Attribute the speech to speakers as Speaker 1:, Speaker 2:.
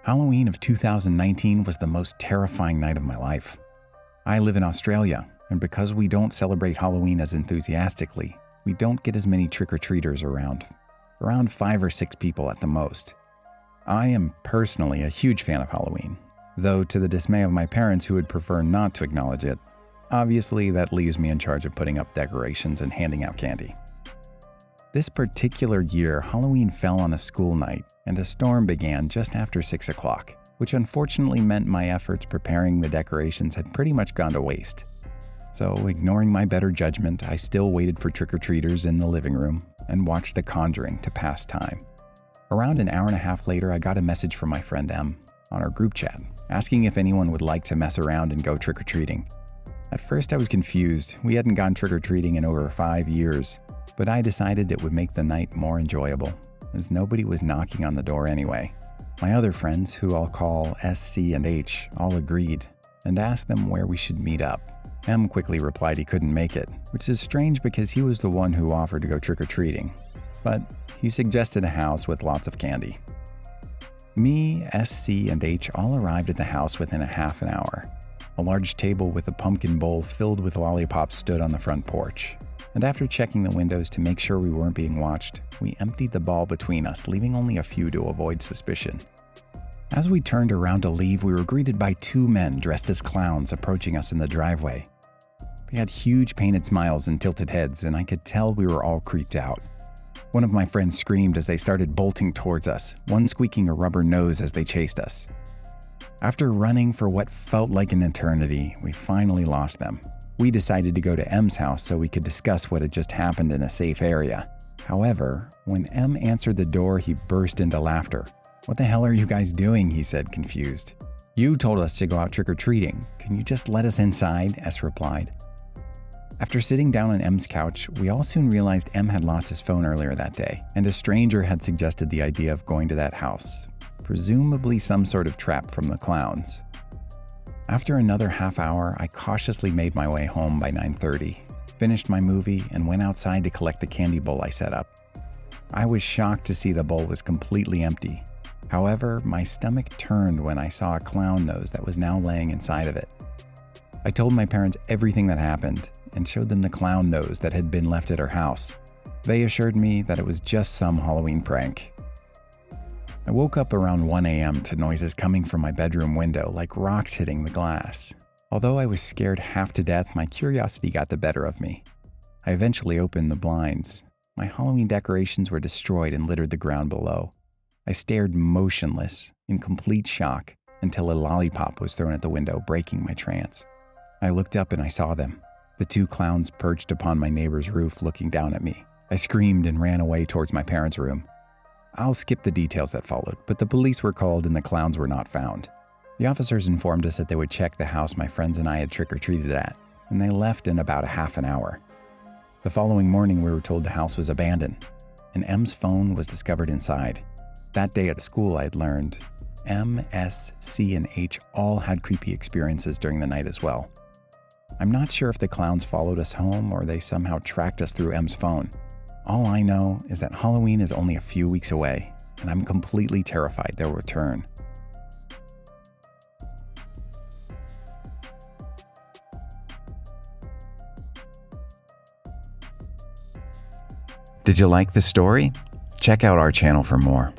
Speaker 1: Halloween of 2019 was the most terrifying night of my life. I live in Australia, and because we don't celebrate Halloween as enthusiastically, we don't get as many trick-or-treaters around 5 or 6 people at the most. I am personally a huge fan of Halloween, though to the dismay of my parents who would prefer not to acknowledge it. Obviously, that leaves me in charge of putting up decorations and handing out candy. This particular year, Halloween fell on a school night, and a storm began just after 6 o'clock, which unfortunately meant my efforts preparing the decorations had pretty much gone to waste. So, ignoring my better judgment, I still waited for trick-or-treaters in the living room and watched The Conjuring to pass time. Around an hour and a half later, I got a message from my friend M on our group chat, asking if anyone would like to mess around and go trick-or-treating. At first, I was confused. We hadn't gone trick-or-treating in over 5 years. But I decided it would make the night more enjoyable, as nobody was knocking on the door anyway. My other friends, who I'll call S, C, and H, all agreed, and asked them where we should meet up. M quickly replied he couldn't make it, which is strange because he was the one who offered to go trick-or-treating. But he suggested a house with lots of candy. Me, S, C, and H all arrived at the house within a half an hour. A large table with a pumpkin bowl filled with lollipops stood on the front porch. And after checking the windows to make sure we weren't being watched, we emptied the ball between us, leaving only a few to avoid suspicion. As we turned around to leave, we were greeted by 2 men dressed as clowns approaching us in the driveway. They had huge painted smiles and tilted heads, and I could tell we were all creeped out. One of my friends screamed as they started bolting towards us, one squeaking a rubber nose as they chased us. After running for what felt like an eternity, we finally lost them. We decided to go to M's house so we could discuss what had just happened in a safe area. However, when M answered the door, he burst into laughter. "What the hell are you guys doing?" he said, confused. "You told us to go out trick-or-treating. Can you just let us inside?" S replied. After sitting down on M's couch, we all soon realized M had lost his phone earlier that day, and a stranger had suggested the idea of going to that house, presumably some sort of trap from the clowns. After another half hour, I cautiously made my way home by 9:30, finished my movie, and went outside to collect the candy bowl I set up. I was shocked to see the bowl was completely empty. However, my stomach turned when I saw a clown nose that was now laying inside of it. I told my parents everything that happened and showed them the clown nose that had been left at our house. They assured me that it was just some Halloween prank. I woke up around 1 a.m. to noises coming from my bedroom window like rocks hitting the glass. Although I was scared half to death, my curiosity got the better of me. I eventually opened the blinds. My Halloween decorations were destroyed and littered the ground below. I stared motionless, in complete shock, until a lollipop was thrown at the window, breaking my trance. I looked up and I saw them. The 2 clowns perched upon my neighbor's roof looking down at me. I screamed and ran away towards my parents' room. I'll skip the details that followed, but the police were called and the clowns were not found. The officers informed us that they would check the house my friends and I had trick-or-treated at, and they left in about a half an hour. The following morning, we were told the house was abandoned, and M's phone was discovered inside. That day at school, I had learned M, S, C, and H all had creepy experiences during the night as well. I'm not sure if the clowns followed us home or they somehow tracked us through M's phone. All I know is that Halloween is only a few weeks away, and I'm completely terrified they'll return. Did you like the story? Check out our channel for more.